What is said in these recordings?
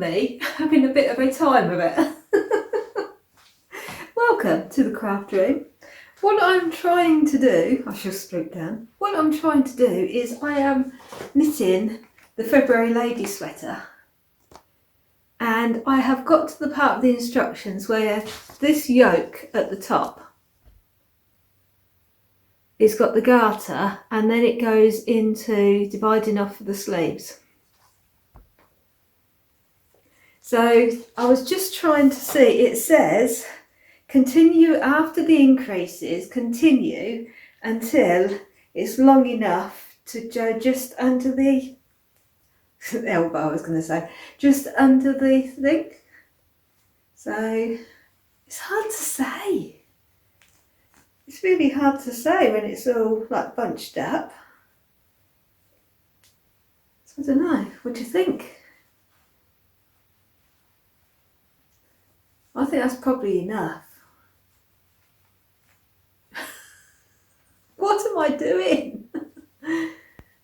me having a bit of a time of it. Welcome to the craft room. What I'm trying to do, I shall stroke down. What I'm trying to do is I am knitting the February lady sweater. And I have got to the part of the instructions where this yoke at the top, it's got the garter and then it goes into dividing off the sleeves. So I was just trying to see, it says continue after the increases, continue until it's long enough to go just under the elbow, I was going to say, just under the thing. So it's hard to say. It's really hard to say when it's all like bunched up. So I don't know, what do you think? I think that's probably enough. What am I doing?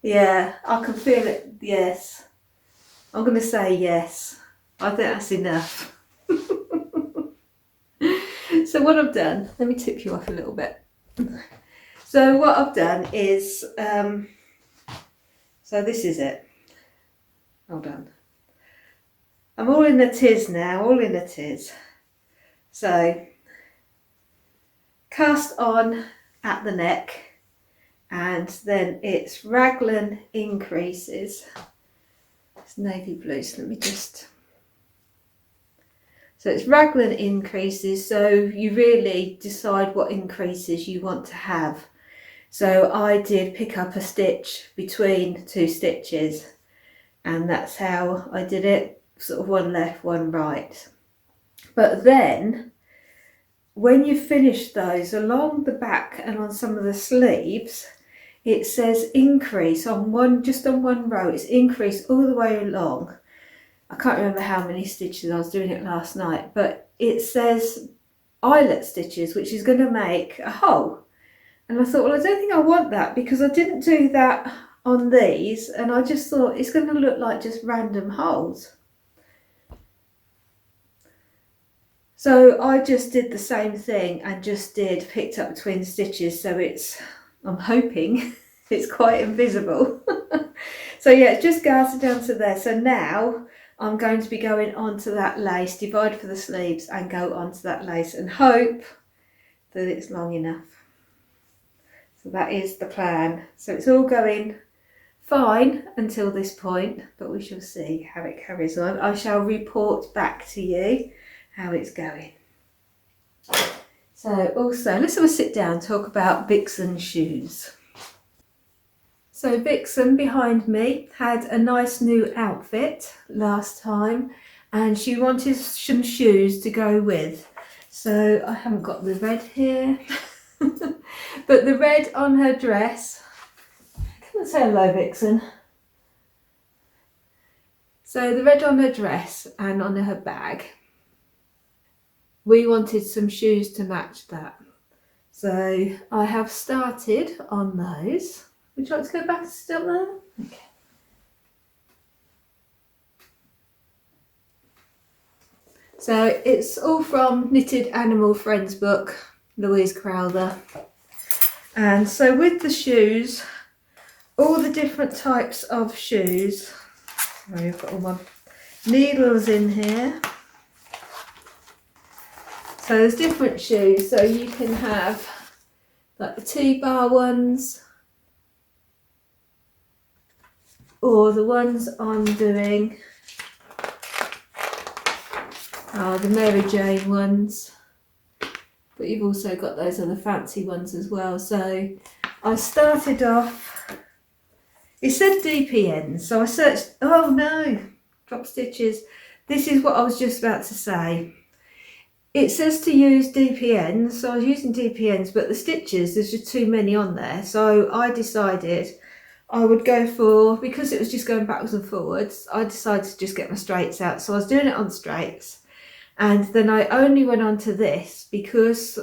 Yeah, I can feel it, yes. I'm going to say yes. I think that's enough. So what I've done, let me tip you off a little bit. So what I've done is, so this is it. Hold on. I'm all in a tiz now, all in a tiz. So cast on at the neck and then it's raglan increases. It's navy blue, so let me just... So it's raglan increases, so you really decide what increases you want to have. So I did pick up a stitch between two stitches and that's how I did it, sort of one left, one right. But then when you finish those along the back and on some of the sleeves, it says increase on one, just on one row, it's increase all the way along. I can't remember how many stitches, I was doing it last night, but it says eyelet stitches, which is going to make a hole. And I thought, well, I don't think I want that because I didn't do that on these and I just thought it's going to look like just random holes. So I just did the same thing and just picked up twin stitches, so it's, I'm hoping it's quite invisible. So yeah, it's just gartered down to there. So now I'm going to be going onto that lace, divide for the sleeves and go onto that lace and hope that it's long enough. So that is the plan. So it's all going fine until this point, but we shall see how it carries on. I shall report back to you how it's going. So also, let's have a sit down and talk about Vixen shoes. So Vixen behind me had a nice new outfit last time and she wanted some shoes to go with. So I haven't got the red here, but the red on her dress, come and say hello Vixen. So the red on her dress and on her bag, we wanted some shoes to match that. So I have started on those. Would you like to go back and sit up there? Okay. So it's all from Knitted Animal Friends book, Louise Crowther. And so with the shoes, all the different types of shoes, sorry, I've got all my needles in here. So there's different shoes, so you can have like the T-bar ones, or the ones I'm doing are the Mary Jane ones, but you've also got those other fancy ones as well. So I started off, it said DPN, so I searched, oh no, drop stitches. This is what I was just about to say. It says to use DPNs, so I was using DPNs, but the stitches, there's just too many on there. So I decided I would go for, because it was just going backwards and forwards, I decided to just get my straights out. So I was doing it on straights. And then I only went on to this because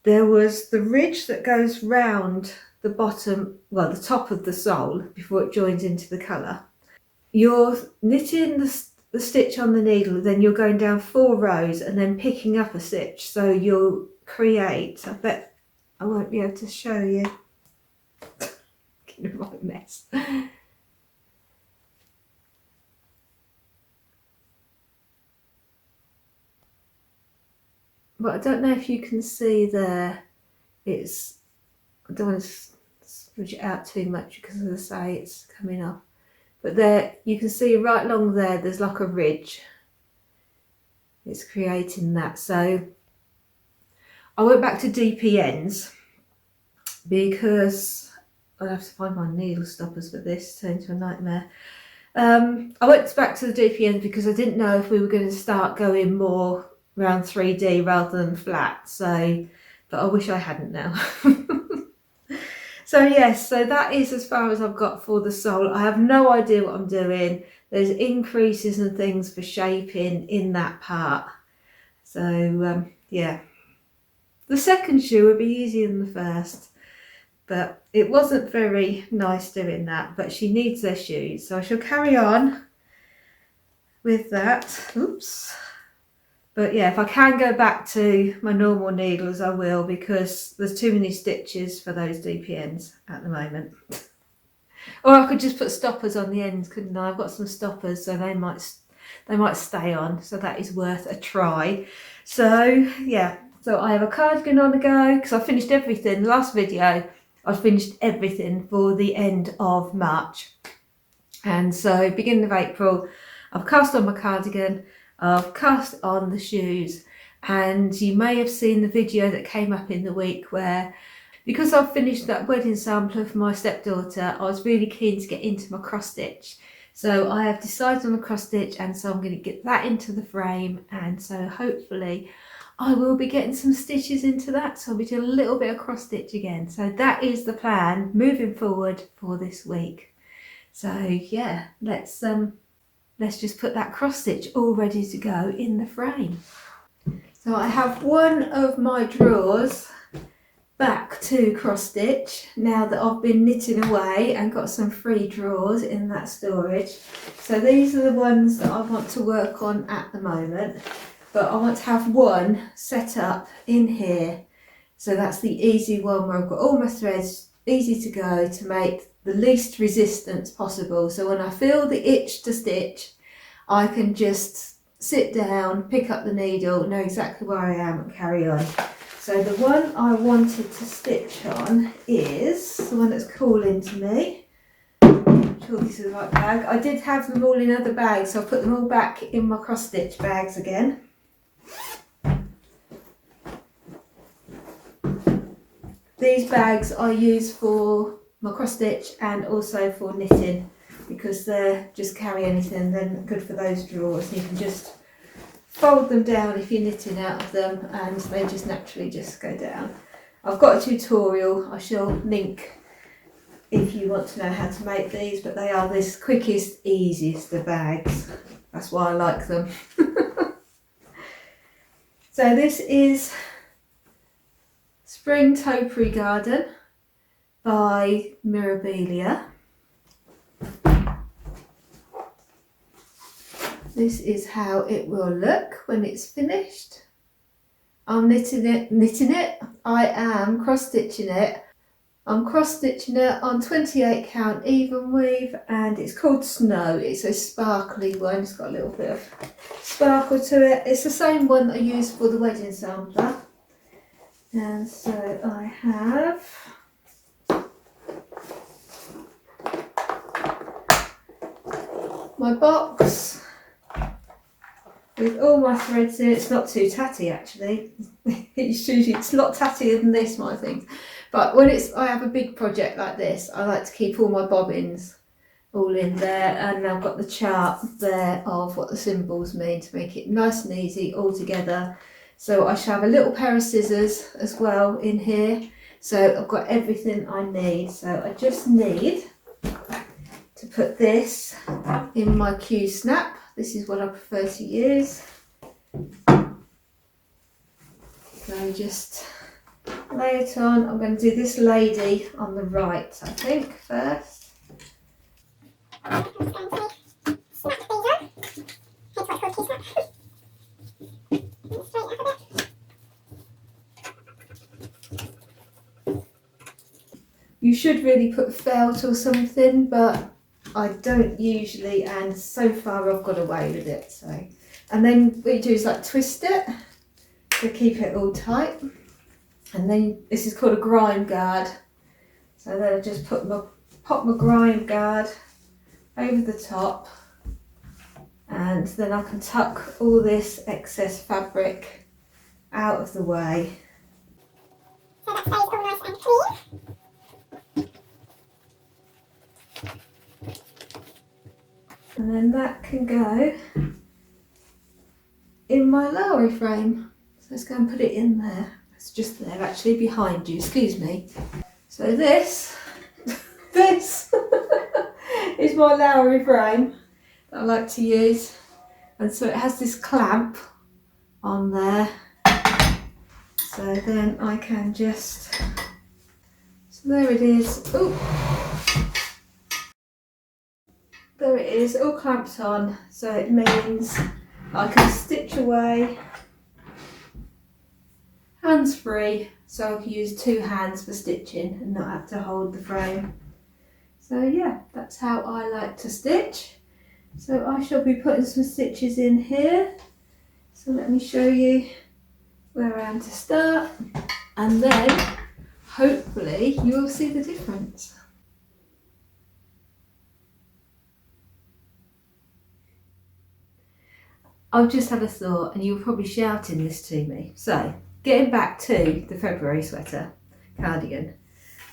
there was the ridge that goes round the bottom, well, the top of the sole before it joins into the colour. You're knitting the the stitch on the needle, then you're going down 4 rows and then picking up a stitch. So you'll create, I bet I won't be able to show you. Getting a right mess. But I don't know if you can see there, it's, I don't want to stretch it out too much because as I say, it's coming off. But there, you can see right along there, there's like a ridge. It's creating that. So I went back to DPNs because I'll have to find my needle stoppers for this, turned into a nightmare. I went back to the DPNs because I didn't know if we were going to start going more around 3D rather than flat. So, but I wish I hadn't now. So yes, so that is as far as I've got for the sole. I have no idea what I'm doing. There's increases and things for shaping in that part. So yeah, the second shoe would be easier than the first, but it wasn't very nice doing that. But she needs their shoes, so I shall carry on with that. Oops. But yeah, if I can go back to my normal needles, I will, because there's too many stitches for those DPNs at the moment. Or I could just put stoppers on the ends, couldn't I? I've got some stoppers, so they might stay on. So that is worth a try. So yeah, so I have a cardigan on the go because I finished everything. The last video, I finished everything for the end of March. And so beginning of April, I've cast on my cardigan. I've cast on the shoes, and you may have seen the video that came up in the week where, because I've finished that wedding sampler for my stepdaughter, I was really keen to get into my cross stitch. So I have decided on a cross stitch, and so I'm going to get that into the frame, and so hopefully I will be getting some stitches into that, so I'll be doing a little bit of cross stitch again. So that is the plan moving forward for this week. So yeah, let's just put that cross stitch all ready to go in the frame. So I have one of my drawers back to cross stitch now that I've been knitting away and got some free drawers in that storage. So these are the ones that I want to work on at the moment, but I want to have one set up in here. So that's the easy one where I've got all my threads easy to go to make the least resistance possible. So when I feel the itch to stitch, I can just sit down, pick up the needle, know exactly where I am and carry on. So the one I wanted to stitch on is the one that's calling to me. I'm sure this is the right bag. I did have them all in other bags, so I'll put them all back in my cross stitch bags again. These bags I use for my cross stitch and also for knitting, because they're just carry anything, they're good for those drawers. You can just fold them down if you're knitting out of them, and they just naturally just go down. I've got a tutorial I shall link if you want to know how to make these, but they are this quickest, easiest of bags. That's why I like them. So this is Spring Topiary Garden by Mirabilia. This is how it will look when it's finished. I'm knitting it. I am cross stitching it. I'm cross stitching it on 28 count even weave, and it's called Snow. It's a sparkly one. It's got a little bit of sparkle to it. It's the same one that I used for the wedding sampler. And so I have my box with all my threads in. It's not too tatty actually. It's a lot tattier than this, my thing. But when I have a big project like this, I like to keep all my bobbins all in there, and I've got the chart there of what the symbols mean to make it nice and easy all together. So I shall have a little pair of scissors as well in here. So I've got everything I need. So I just need to put this in my Q snap. This is what I prefer to use. So just lay it on. I'm going to do this lady on the right, I think, first. should really put felt or something, but I don't usually, and so far I've got away with it. So, and then what you do is like twist it to keep it all tight, and then this is called a grime guard. So then I just pop my grime guard over the top, and then I can tuck all this excess fabric out of the way. So that stays all nice and clean. And then that can go in my Lowry frame. So let's go and put it in there. It's just there actually behind you, excuse me. So this is my Lowry frame that I like to use. And so it has this clamp on there. So then I can just, so there it is. Ooh. There it is, all clamped on. So it means I can stitch away hands free. So I can use 2 hands for stitching and not have to hold the frame. So yeah, that's how I like to stitch. So I shall be putting some stitches in here. So let me show you where I am to start, and then hopefully you'll see the difference. I've just had a thought, and you were probably shouting this to me. So getting back to the February sweater cardigan,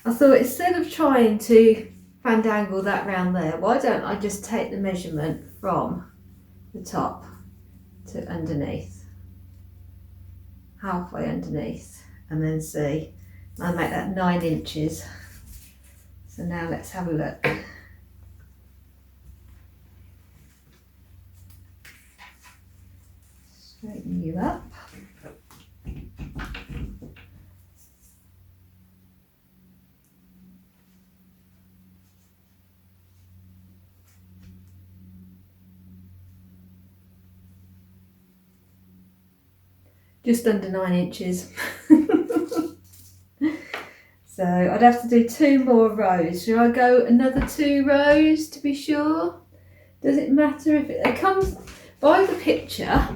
I thought instead of trying to fandangle that round there, why don't I just take the measurement from the top to underneath, halfway underneath, and then see, I'll make that 9 inches. So now let's have a look. Straighten you up. Just under 9 inches. So I'd have to do 2 more rows. Should I go another 2 rows to be sure? Does it matter if it comes by the picture?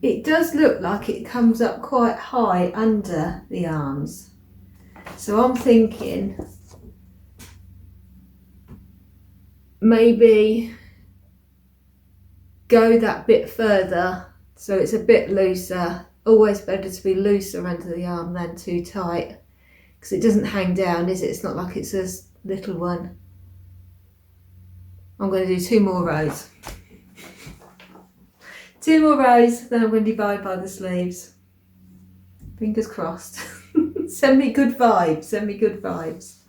It does look like it comes up quite high under the arms. So I'm thinking maybe go that bit further so it's a bit looser. Always better to be looser under the arm than too tight, because it doesn't hang down, is it? It's not like it's a little one. I'm going to do 2 more rows. 2 more rows, then I'm going to divide by the sleeves. Fingers crossed. Send me good vibes, send me good vibes.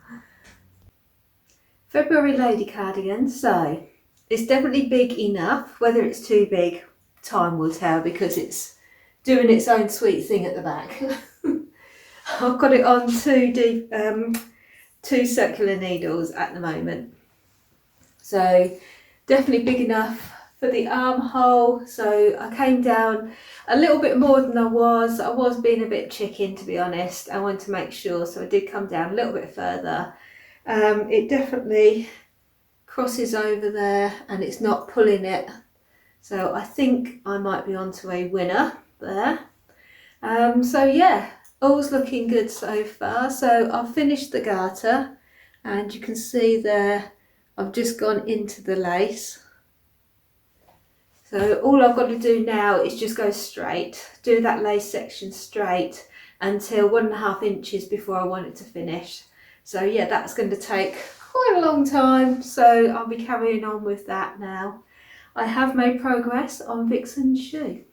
February lady cardigan, so it's definitely big enough. Whether it's too big, time will tell, because it's doing its own sweet thing at the back. I've got it on 2 circular needles at the moment. So definitely big enough for the armhole. So I came down a little bit more than I was being a bit chicken, to be honest. I wanted to make sure, so I did come down a little bit further. It definitely crosses over there and it's not pulling it. So I think I might be onto a winner there. So yeah, all's looking good so far. So I've finished the garter, and you can see there I've just gone into the lace. So all I've got to do now is just go straight, do that lace section straight until 1.5 inches before I want it to finish. So yeah, that's going to take quite a long time, so I'll be carrying on with that now. I have made progress on Vixen's shoe.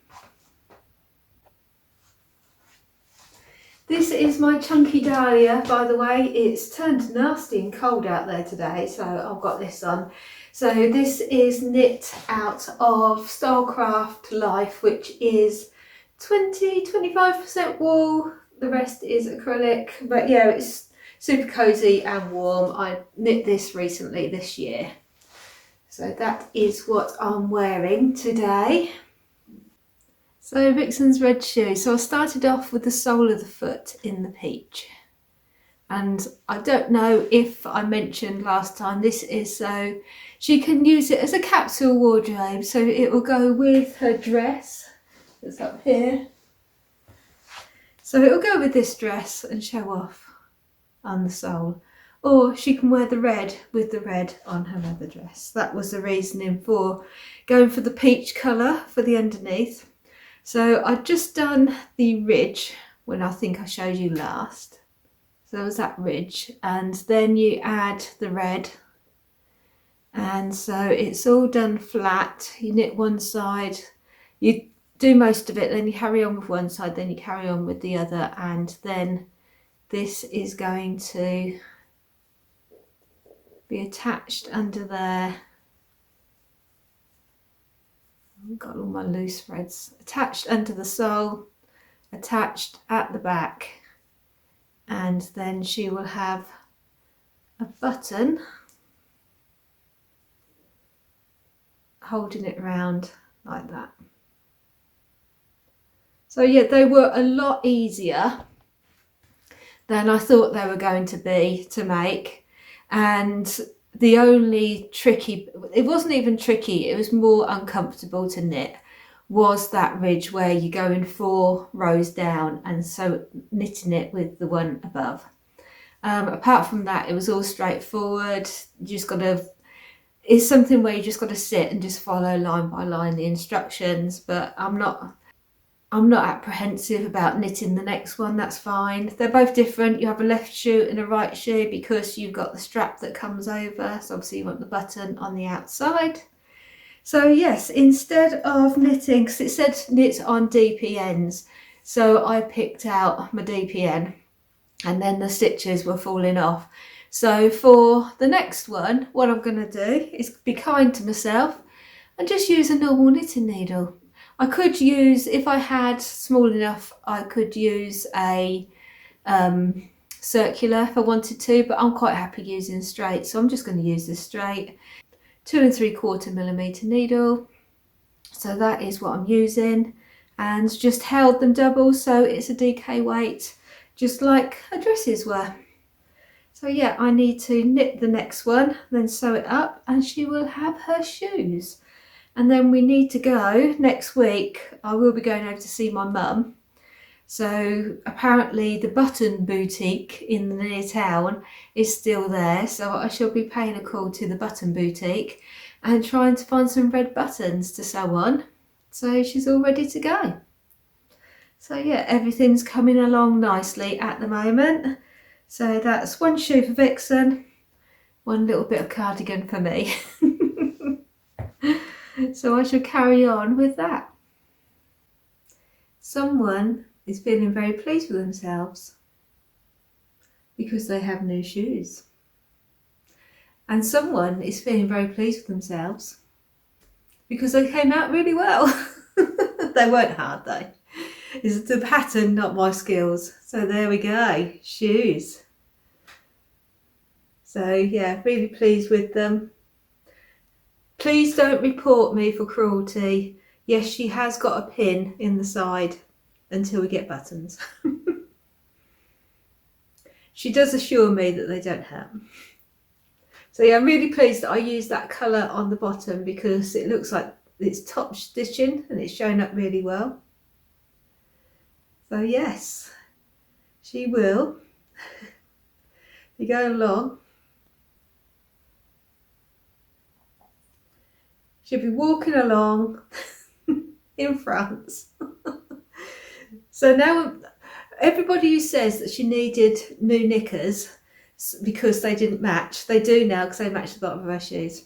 This is my chunky dahlia, by the way. It's turned nasty and cold out there today, so I've got this on. So this is knit out of Stylecraft Life, which is 20-25% wool. The rest is acrylic, but yeah, it's super cozy and warm. I knit this recently this year. So that is what I'm wearing today. So Vixen's red shoe. So I started off with the sole of the foot in the peach. And I don't know if I mentioned last time, this is so she can use it as a capsule wardrobe, so it will go with her dress that's up here. So it will go with this dress and show off on the sole, or she can wear the red with the red on her other dress. That was the reasoning for going for the peach colour for the underneath. So I've just done the ridge when I think I showed you last. So there was that ridge, and then you add the red, and so it's all done flat. You knit one side, you do most of it, then you carry on with one side, then you carry on with the other, and then this is going to be attached under there. I've got all my loose threads attached under the sole, attached at the back, and then she will have a button holding it round like that. So yeah, they were a lot easier than I thought they were going to be to make, and the only tricky, it wasn't even tricky, it was more uncomfortable to knit, was that ridge where you're going 4 rows down and so knitting it with the one above. Apart from that, it was all straightforward. You just got to, it's something where you just got to sit and just follow line by line the instructions, but I'm not apprehensive about knitting the next one. That's fine. They're both different. You have a left shoe and a right shoe because you've got the strap that comes over, so obviously you want the button on the outside. So yes, instead of knitting, because it said knit on DPNs, so I picked out my DPN and then the stitches were falling off. So for the next one, what I'm going to do is be kind to myself and just use a normal knitting needle. I could use, if I had small enough, I could use a circular if I wanted to, but I'm quite happy using straight, so I'm just going to use this straight 2 3/4 millimeter needle. So that is what I'm using, and just held them double so it's a DK weight, just like her dresses were. So yeah, I need to knit the next one, then sew it up, and she will have her shoes. And then we need to go next week. I will be going over to see my mum. So apparently the button boutique in the near town is still there. So I shall be paying a call to the button boutique and trying to find some red buttons to sew on. So she's all ready to go. So yeah, everything's coming along nicely at the moment. So that's one shoe for Vixen, one little bit of cardigan for me. So I shall carry on with that. Someone is feeling very pleased with themselves because they have new shoes. And someone is feeling very pleased with themselves because they came out really well. They weren't hard though. It's the pattern, not my skills. So there we go, shoes. So yeah, really pleased with them. Please don't report me for cruelty. Yes, she has got a pin in the side until we get buttons. She does assure me that they don't hurt. So yeah, I'm really pleased that I used that colour on the bottom because it looks like it's top stitching and it's showing up really well. So yes, she will be going along. She'll be walking along in France. So now everybody who says that she needed new knickers because they didn't match, they do now because they match the bottom of her shoes.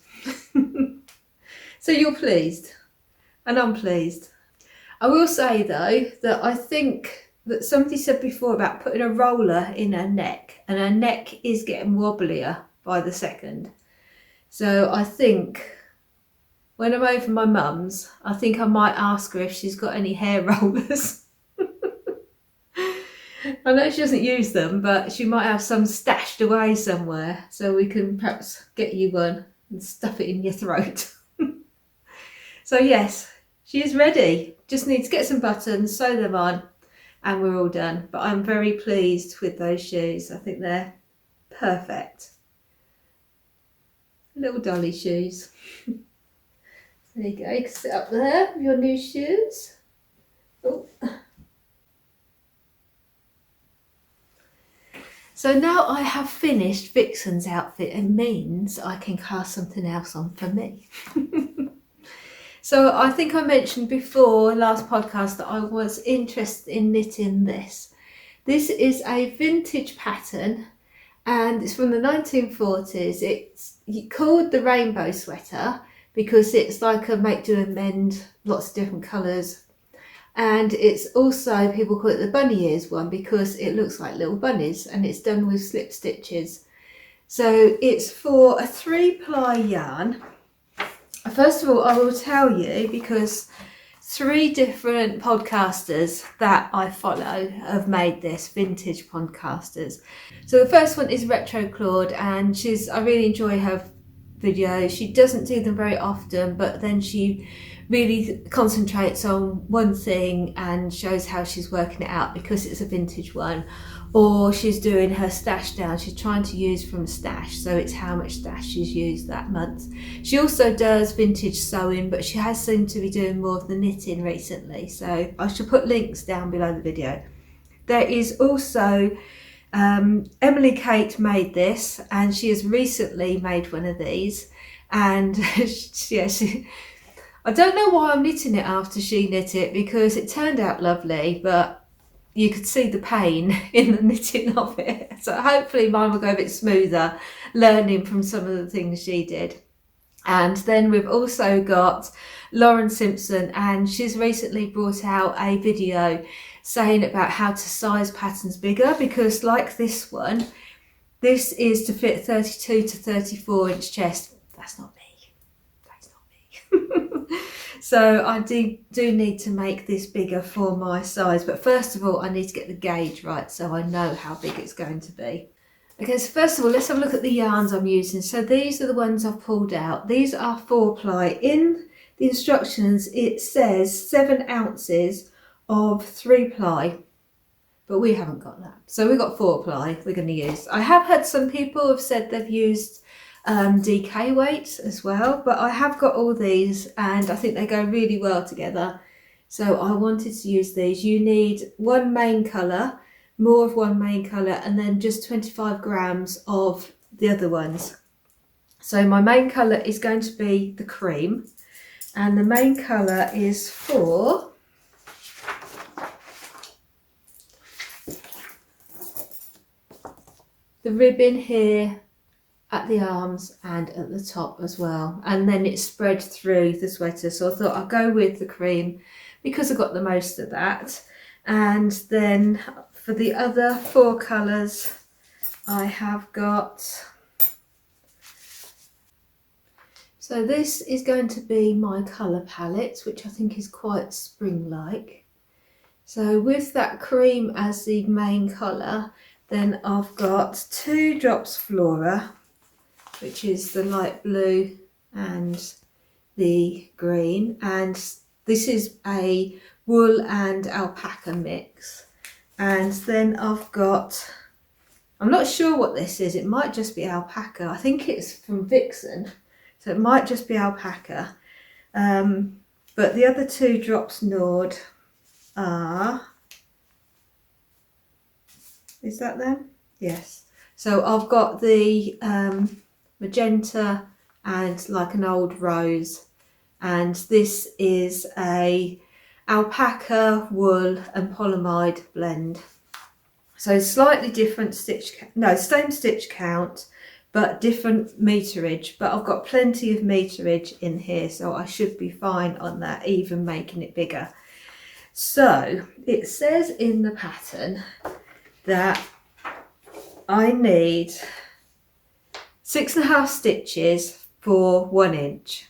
So you're pleased and I'm pleased. I will say though that I think that somebody said before about putting a roller in her neck, and her neck is getting wobblier by the second. So I think when I'm over my mum's, I think I might ask her if she's got any hair rollers. I know she doesn't use them, but she might have some stashed away somewhere, so we can perhaps get you one and stuff it in your throat. So yes, she is ready. Just need to get some buttons, sew them on, and we're all done. But I'm very pleased with those shoes. I think they're perfect. Little dolly shoes. There you go, you can sit up there with your new shoes. Oh. So now I have finished Vixen's outfit, it means I can cast something else on for me. So I think I mentioned before, last podcast, that I was interested in knitting this. This is a vintage pattern and it's from the 1940s. It's called the rainbow sweater because it's like a make, do and mend, lots of different colours. And it's also, people call it the bunny ears one because it looks like little bunnies and it's done with slip stitches. So it's for a 3-ply yarn. First of all, I will tell you, because 3 different podcasters that I follow have made this, vintage podcasters. So the first one is Retro Claude, and I really enjoy her videos. She doesn't do them very often, but then she really concentrates on one thing and shows how she's working it out because it's a vintage one. Or she's doing her stash down, she's trying to use from stash, so it's how much stash she's used that month. She also does vintage sewing, but she has seemed to be doing more of the knitting recently, so I shall put links down below the video. There is also Emily Kate made this, and she has recently made one of these, and I don't know why I'm knitting it after she knit it because it turned out lovely, but you could see the pain in the knitting of it. So hopefully mine will go a bit smoother, learning from some of the things she did. And then we've also got Lauren Simpson, and she's recently brought out a video saying about how to size patterns bigger, because like this one, this is to fit 32 to 34 inch chest. That's not me. So I do need to make this bigger for my size, but first of all I need to get the gauge right so I know how big it's going to be. Okay, so first of all let's have a look at the yarns I'm using. So these are the ones I've pulled out. These are 4-ply. In the instructions it says 7 ounces of 3-ply, but we haven't got that. So we've got 4-ply we're going to use. I have had some people have said they've used DK weights as well, but I have got all these and I think they go really well together, so I wanted to use these. You need one main colour, more of one main colour, and then just 25 grams of the other ones. So my main colour is going to be the cream, and the main colour is for the ribbon here at the arms and at the top as well, and then it's spread through the sweater, so I thought I'll go with the cream because I got the most of that. And then for the other 4 colours I have got, so this is going to be my colour palette, which I think is quite spring-like. So with that cream as the main colour, then I've got 2 drops Flora, which is the light blue and the green, and this is a wool and alpaca mix. And then I've got, I'm not sure what this is, it might just be alpaca. I think it's from Vixen, so it might just be alpaca. But the other 2 drops Nord are, is that them? Yes. So I've got the magenta and like an old rose, and this is a alpaca, wool and polyamide blend. So slightly different stitch, no, same stitch count but different meterage, but I've got plenty of meterage in here, so I should be fine on that, even making it bigger. So it says in the pattern that I need 6.5 stitches for 1 inch.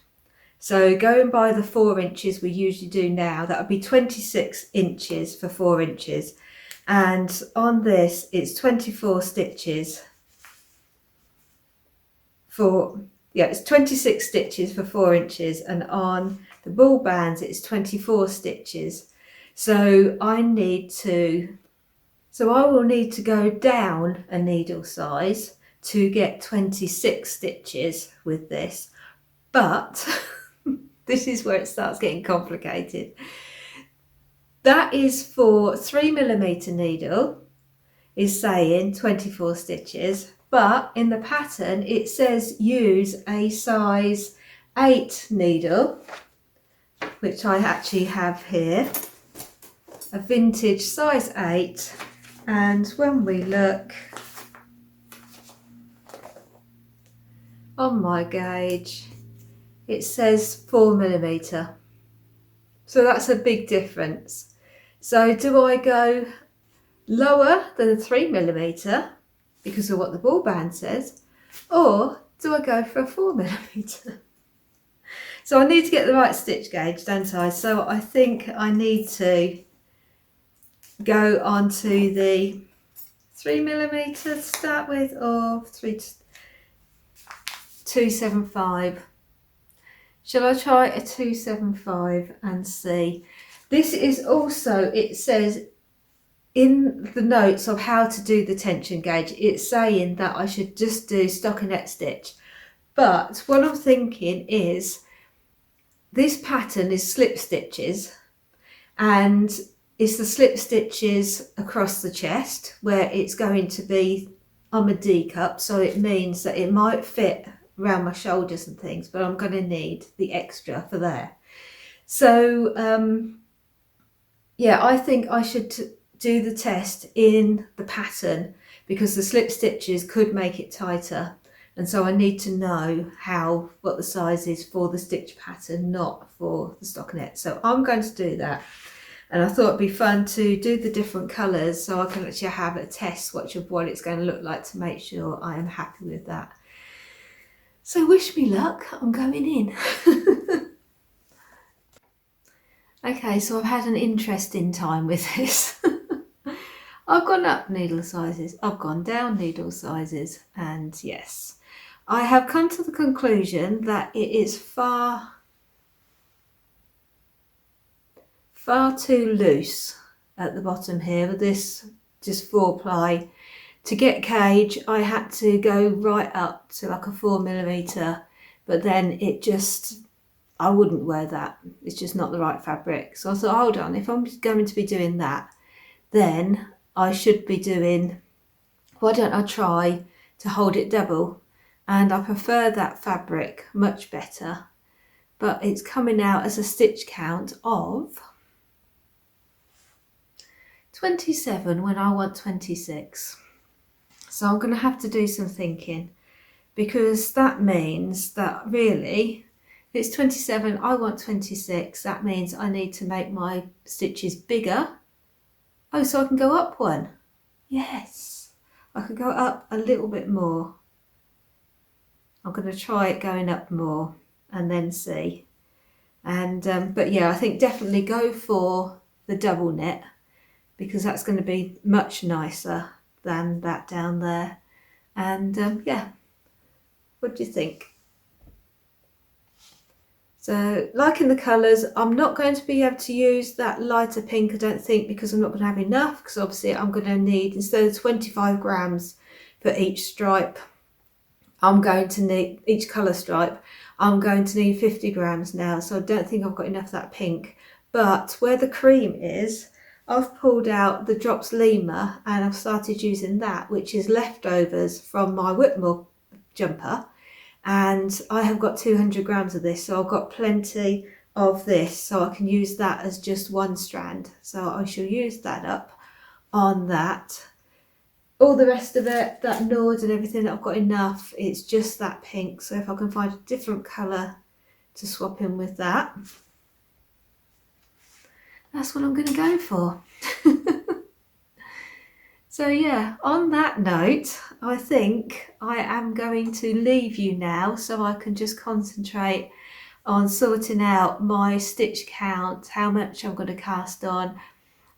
So going by the 4 inches we usually do now, that would be 26 inches for 4 inches. And on this it's 24 stitches for, yeah, it's 26 stitches for 4 inches, and on the ball bands it's 24 stitches. So I will need to go down a needle size to get 26 stitches with this, but this is where it starts getting complicated. That is for 3mm needle, is saying 24 stitches, but in the pattern it says use a size 8 needle, which I actually have here, a vintage size 8, and when we look on my gauge it says 4mm, so that's a big difference. So do I go lower than the 3mm because of what the ball band says, or do I go for a 4mm? So I need to get the right stitch gauge, don't I? So I think I need to go on to the 3mm to start with, or 275. Shall I try a 275 and see? This is also, it says in the notes of how to do the tension gauge, it's saying that I should just do stockinette stitch. But what I'm thinking is, this pattern is slip stitches, and it's the slip stitches across the chest where it's going to be on a D cup, so it means that it might fit around my shoulders and things, but I'm going to need the extra for there. So yeah, I think I should do the test in the pattern because the slip stitches could make it tighter, and so I need to know what the size is for the stitch pattern, not for the stockinette. So I'm going to do that, and I thought it'd be fun to do the different colours so I can actually have a test swatch of what it's going to look like to make sure I am happy with that. So wish me luck, I'm going in. Okay, so I've had an interesting time with this. I've gone up needle sizes, I've gone down needle sizes, and yes, I have come to the conclusion that it is far too loose at the bottom here with this just 4-ply. To get gauge, I had to go right up to like a 4mm, but then I wouldn't wear that. It's just not the right fabric. So I thought, hold on, if I'm going to be doing that, then I should be doing, why don't I try to hold it double? And I prefer that fabric much better, but it's coming out as a stitch count of 27 when I want 26. So I'm going to have to do some thinking, because that means that really, if it's 27, I want 26, that means I need to make my stitches bigger. Oh, so I can go up one. Yes, I could go up a little bit more. I'm going to try it going up more and then see. And but yeah, I think definitely go for the double knit, because that's going to be much nicer than that down there. And yeah, what do you think? So liking the colours, I'm not going to be able to use that lighter pink, I don't think, because I'm not going to have enough, because obviously I'm going to need, instead of 25 grams for each stripe, I'm going to need, each colour stripe, I'm going to need 50 grams now, so I don't think I've got enough of that pink. But where the cream is, I've pulled out the Drops Lima and I've started using that, which is leftovers from my Whitmore jumper, and I have got 200 grams of this, so I've got plenty of this, so I can use that as just one strand. So I shall use that up on that. All the rest of it, that Nord and everything, I've got enough. It's just that pink, so if I can find a different colour to swap in with that, that's what I'm going to go for. So yeah, on that note, I think I am going to leave you now so I can just concentrate on sorting out my stitch count, how much I'm going to cast on.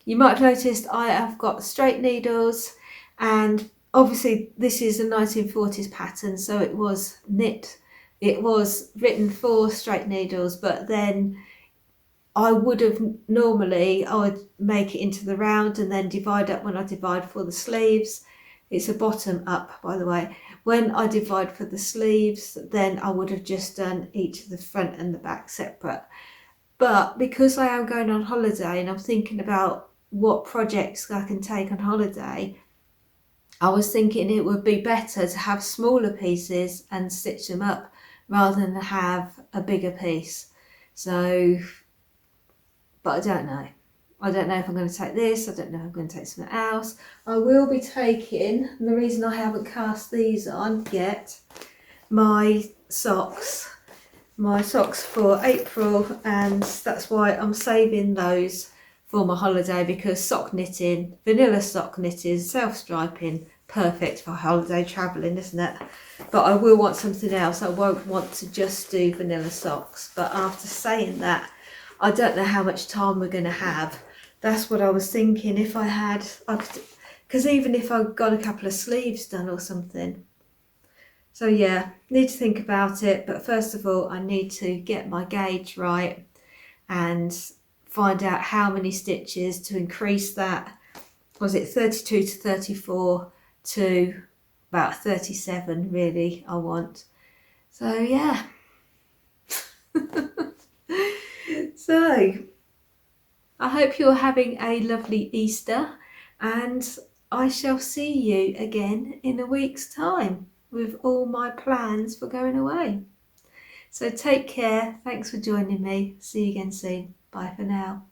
You might have noticed I have got straight needles, and obviously this is a 1940s pattern, so it was written for straight needles, but then I would have normally, I would make it into the round and then divide up when I divide for the sleeves. It's a bottom up, by the way. When I divide for the sleeves, then I would have just done each of the front and the back separate. But because I am going on holiday and I'm thinking about what projects I can take on holiday, I was thinking it would be better to have smaller pieces and stitch them up rather than have a bigger piece. So, but I don't know. I don't know if I'm going to take this. I don't know if I'm going to take something else. I will be taking, and the reason I haven't cast these on yet, my socks for April, and that's why I'm saving those for my holiday, because sock knitting, vanilla sock knitting, self-striping, perfect for holiday travelling, isn't it? But I will want something else. I won't want to just do vanilla socks. But after saying that, I don't know how much time we're going to have. That's what I was thinking. If I had, because even if I got a couple of sleeves done or something. So yeah, need to think about it. But first of all, I need to get my gauge right and find out how many stitches to increase that. Was it 32 to 34 to about 37 really I want. So yeah. So I hope you're having a lovely Easter, and I shall see you again in a week's time with all my plans for going away. So take care. Thanks for joining me. See you again soon. Bye for now.